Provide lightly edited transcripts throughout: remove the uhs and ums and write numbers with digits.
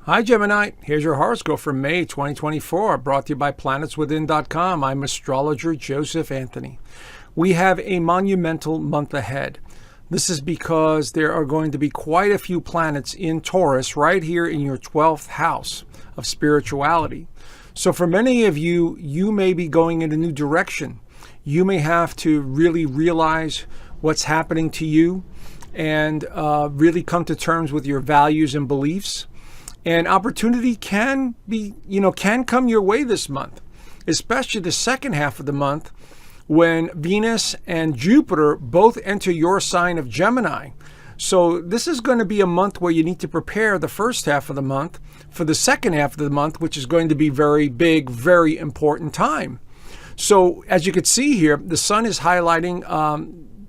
Hi Gemini, here's your horoscope for May 2024, brought to you by planetswithin.com. I'm astrologer Joseph Anthony. We have a monumental month ahead. This is because there are going to be quite a few planets in Taurus right here in your 12th house of spirituality. So for many of you, you may be going in a new direction. You may have to really realize what's happening to you and really come to terms with your values and beliefs. And opportunity can come your way this month, especially the second half of the month when Venus and Jupiter both enter your sign of Gemini. So this is going to be a month where you need to prepare the first half of the month for the second half of the month, which is going to be very big, very important time. So as you can see here, the sun is highlighting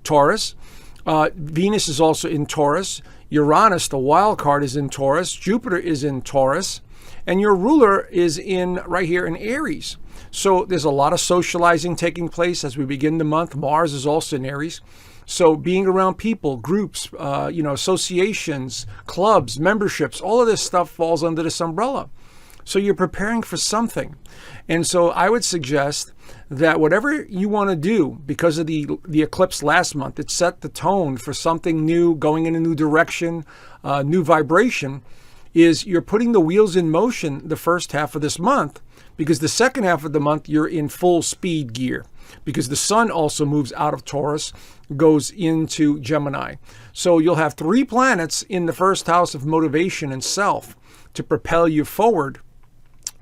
Taurus. Venus is also in Taurus. Uranus, the wild card, is in Taurus. Jupiter is in Taurus. And your ruler is in right here in Aries. So there's a lot of socializing taking place as we begin the month. Mars is also in Aries. So being around people, groups, associations, clubs, memberships, all of this stuff falls under this umbrella. So you're preparing for something. And so I would suggest that whatever you want to do, because of the eclipse last month, it set the tone for something new, going in a new direction, new vibration, is you're putting the wheels in motion the first half of this month, because the second half of the month you're in full speed gear, because the sun also moves out of Taurus, goes into Gemini. So you'll have 3 planets in the first house of motivation and self to propel you forward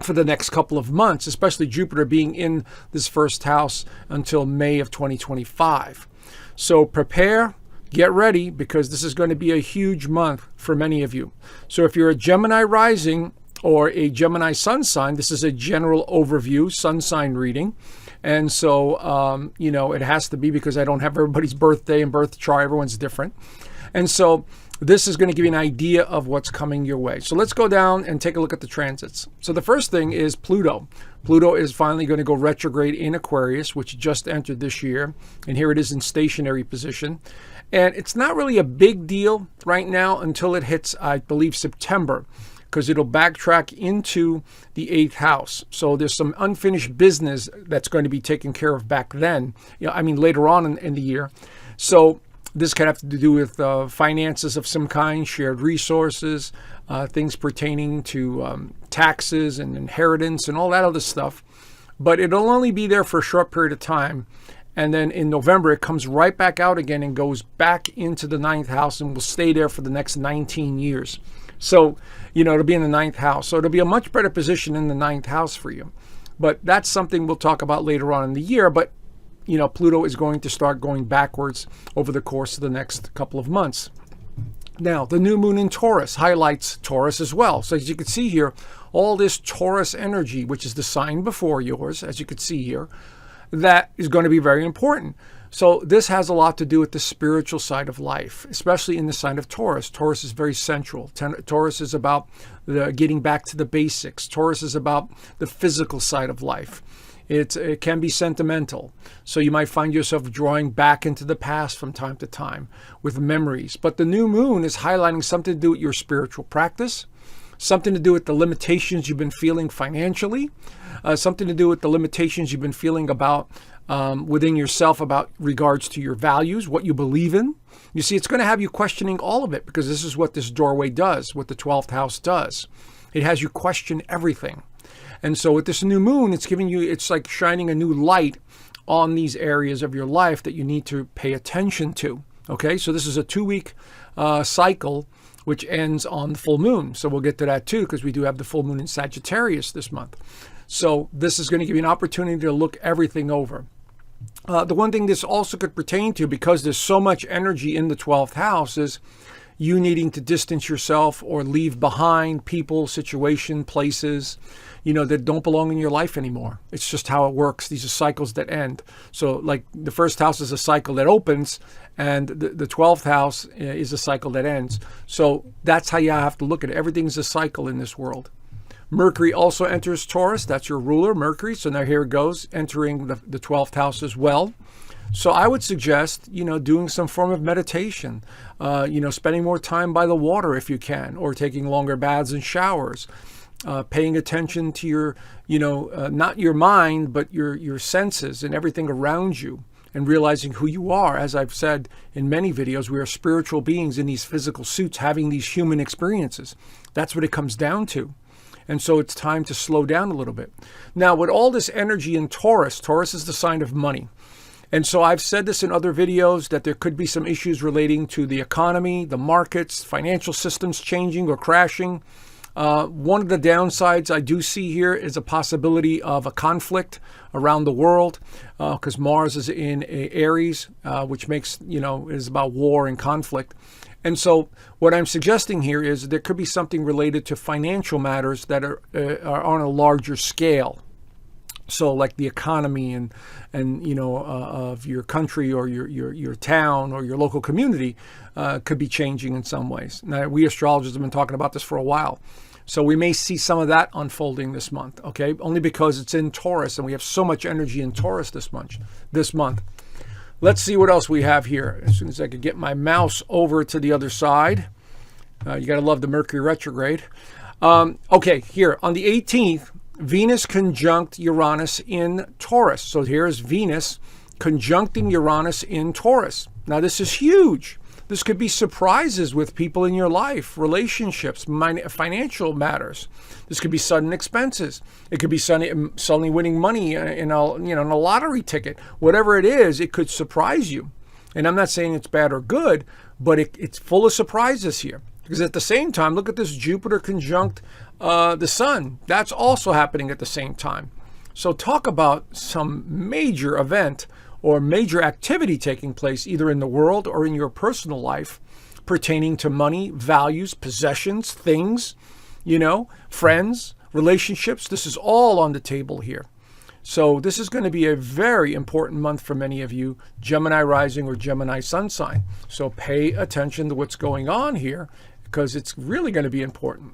for the next couple of months, especially Jupiter being in this first house until May of 2025. So prepare, get ready, because this is going to be a huge month for many of you. So if you're a Gemini rising or a Gemini sun sign, this is a general overview sun sign reading. And so, it has to be, because I don't have everybody's birthday and birth chart. Everyone's different. And so this is going to give you an idea of what's coming your way. So let's go down and take a look at the transits. So the first thing is Pluto. Pluto is finally going to go retrograde in Aquarius, which just entered this year. And here it is in stationary position. And it's not really a big deal right now until it hits, I believe, September, because it'll backtrack into the 8th house. So there's some unfinished business that's going to be taken care of back then, later on in the year. So this could have to do with finances of some kind, shared resources, things pertaining to taxes and inheritance and all that other stuff. But it'll only be there for a short period of time. And then in November, it comes right back out again and goes back into the 9th house and will stay there for the next 19 years. So, it'll be in the 9th house. So it'll be a much better position in the 9th house for you. But that's something we'll talk about later on in the year. But Pluto is going to start going backwards over the course of the next couple of months. Now, the new moon in Taurus highlights Taurus as well. So as you can see here, all this Taurus energy, which is the sign before yours, as you can see here, that is going to be very important. So this has a lot to do with the spiritual side of life, especially in the sign of Taurus. Taurus is very central. Taurus is about getting back to the basics. Taurus is about the physical side of life. It can be sentimental. So you might find yourself drawing back into the past from time to time with memories. But the new moon is highlighting something to do with your spiritual practice, something to do with the limitations you've been feeling financially, something to do with the limitations you've been feeling about within yourself about regards to your values, what you believe in. You see, it's going to have you questioning all of it, because this is what this doorway does, what the 12th house does. It has you question everything. And so with this new moon, it's like shining a new light on these areas of your life that you need to pay attention to. Okay, so this is a 2-week cycle, which ends on the full moon. So we'll get to that too, because we do have the full moon in Sagittarius this month. So this is going to give you an opportunity to look everything over. The one thing this also could pertain to, because there's so much energy in the 12th house, is you needing to distance yourself or leave behind people, situation, places, that don't belong in your life anymore. It's just how it works. These are cycles that end. So like the first house is a cycle that opens, and the 12th house is a cycle that ends. So that's how you have to look at it. Everything's a cycle in this world. Mercury also enters Taurus. That's your ruler, Mercury. So now here it goes, entering the 12th house as well. So I would suggest, doing some form of meditation, spending more time by the water if you can, or taking longer baths and showers, paying attention to your, not your mind, but your senses and everything around you, and realizing who you are. As I've said in many videos, we are spiritual beings in these physical suits having these human experiences. That's what it comes down to. And so it's time to slow down a little bit. Now, with all this energy in Taurus, Taurus is the sign of money. And so I've said this in other videos that there could be some issues relating to the economy, the markets, financial systems changing or crashing. One of the downsides I do see here is a possibility of a conflict around the world, because Mars is in Aries, which makes, is about war and conflict. And so what I'm suggesting here is there could be something related to financial matters that are on a larger scale. So like the economy and of your country or your town or your local community could be changing in some ways. Now, we astrologers have been talking about this for a while. So we may see some of that unfolding this month, okay? Only because it's in Taurus and we have so much energy in Taurus this month. Let's see what else we have here. As soon as I could get my mouse over to the other side. You got to love the Mercury retrograde. Okay, here on the 18th, Venus conjunct Uranus in Taurus. So here's Venus conjuncting Uranus in Taurus. Now this is huge. This could be surprises with people in your life, relationships, financial matters. This could be sudden expenses. It could be suddenly winning money in a lottery ticket. Whatever it is, it could surprise you. And I'm not saying it's bad or good, but it's full of surprises here. Because at the same time, look at this Jupiter conjunct the Sun. That's also happening at the same time. So talk about some major event or major activity taking place either in the world or in your personal life pertaining to money, values, possessions, things, friends, relationships. This is all on the table here. So this is going to be a very important month for many of you, Gemini rising or Gemini sun sign. So pay attention to what's going on here because it's really going to be important.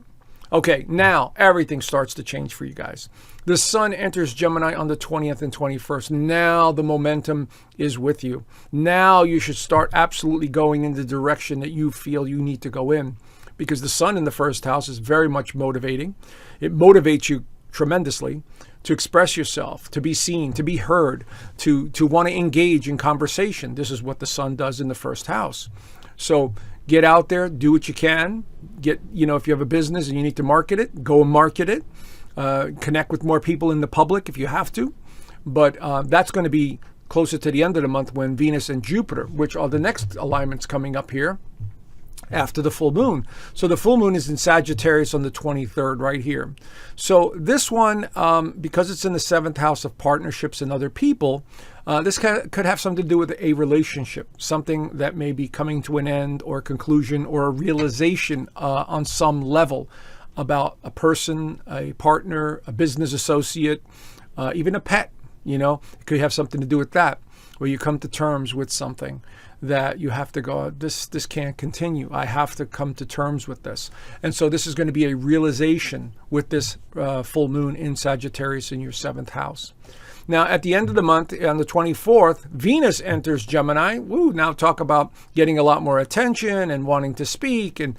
Okay, now everything starts to change for you guys. The sun enters Gemini on the 20th and 21st. Now the momentum is with you. Now you should start absolutely going in the direction that you feel you need to go in, because the sun in the first house is very much motivating. It motivates you tremendously to express yourself, to be seen, to be heard, to want to engage in conversation. This is what the sun does in the first house. So get out there, do what you can. If you have a business and you need to market it, go and market it. Connect with more people in the public if you have to. But that's going to be closer to the end of the month when Venus and Jupiter, which are the next alignments coming up here after the full moon. So the full moon is in Sagittarius on the 23rd right here. So this one, because it's in the 7th house of partnerships and other people, this could have something to do with a relationship, something that may be coming to an end or a conclusion or a realization on some level about a person, a partner, a business associate, even a pet. It could have something to do with that, where you come to terms with something that you have to go, this can't continue. I have to come to terms with this. And so this is going to be a realization with this full moon in Sagittarius in your 7th house. Now, at the end of the month, on the 24th, Venus enters Gemini. Woo, now talk about getting a lot more attention and wanting to speak and,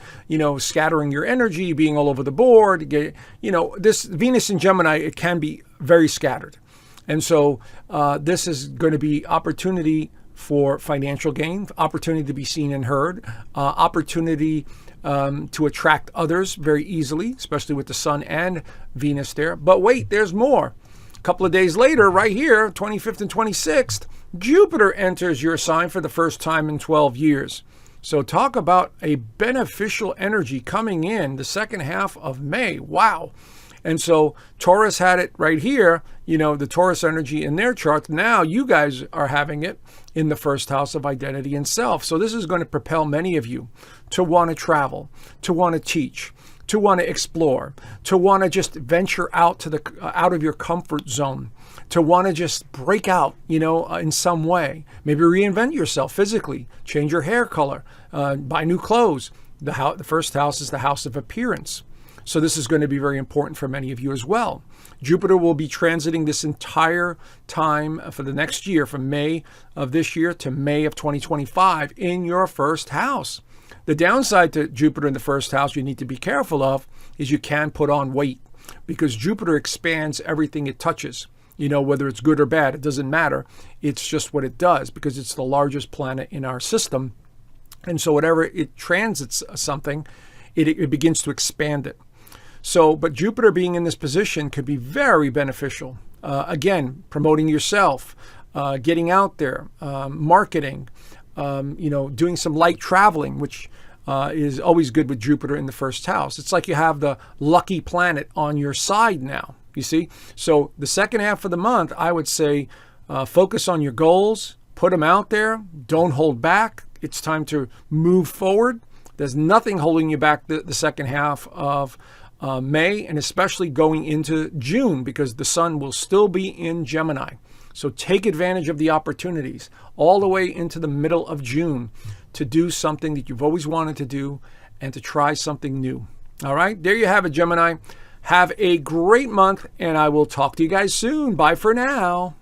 scattering your energy, being all over the board. This Venus in Gemini, it can be very scattered. And so this is going to be opportunity for financial gain, opportunity to be seen and heard, opportunity to attract others very easily, especially with the Sun and Venus there. But wait, there's more. Couple of days later, right here, 25th and 26th, Jupiter enters your sign for the first time in 12 years. So talk about a beneficial energy coming in the second half of May. Wow. And so Taurus had it right here, the Taurus energy in their chart. Now you guys are having it in the first house of identity and self. So this is going to propel many of you to want to travel, to want to teach, to want to explore, to want to just venture out out of your comfort zone, to want to just break out, in some way. Maybe reinvent yourself physically, change your hair color, buy new clothes. The first house is the house of appearance. So this is going to be very important for many of you as well. Jupiter will be transiting this entire time for the next year, from May of this year to May of 2025 in your first house. The downside to Jupiter in the first house you need to be careful of is you can put on weight, because Jupiter expands everything it touches. Whether it's good or bad, it doesn't matter. It's just what it does, because it's the largest planet in our system. And so whatever it transits something, it begins to expand it. So, but Jupiter being in this position could be very beneficial. Again, promoting yourself, getting out there, marketing, doing some light traveling, which is always good with Jupiter in the first house. It's like you have the lucky planet on your side now, you see? So the second half of the month, I would say, focus on your goals, put them out there, don't hold back. It's time to move forward. There's nothing holding you back the second half of May, and especially going into June, because the sun will still be in Gemini. So take advantage of the opportunities all the way into the middle of June to do something that you've always wanted to do and to try something new. All right, there you have it, Gemini. Have a great month, and I will talk to you guys soon. Bye for now.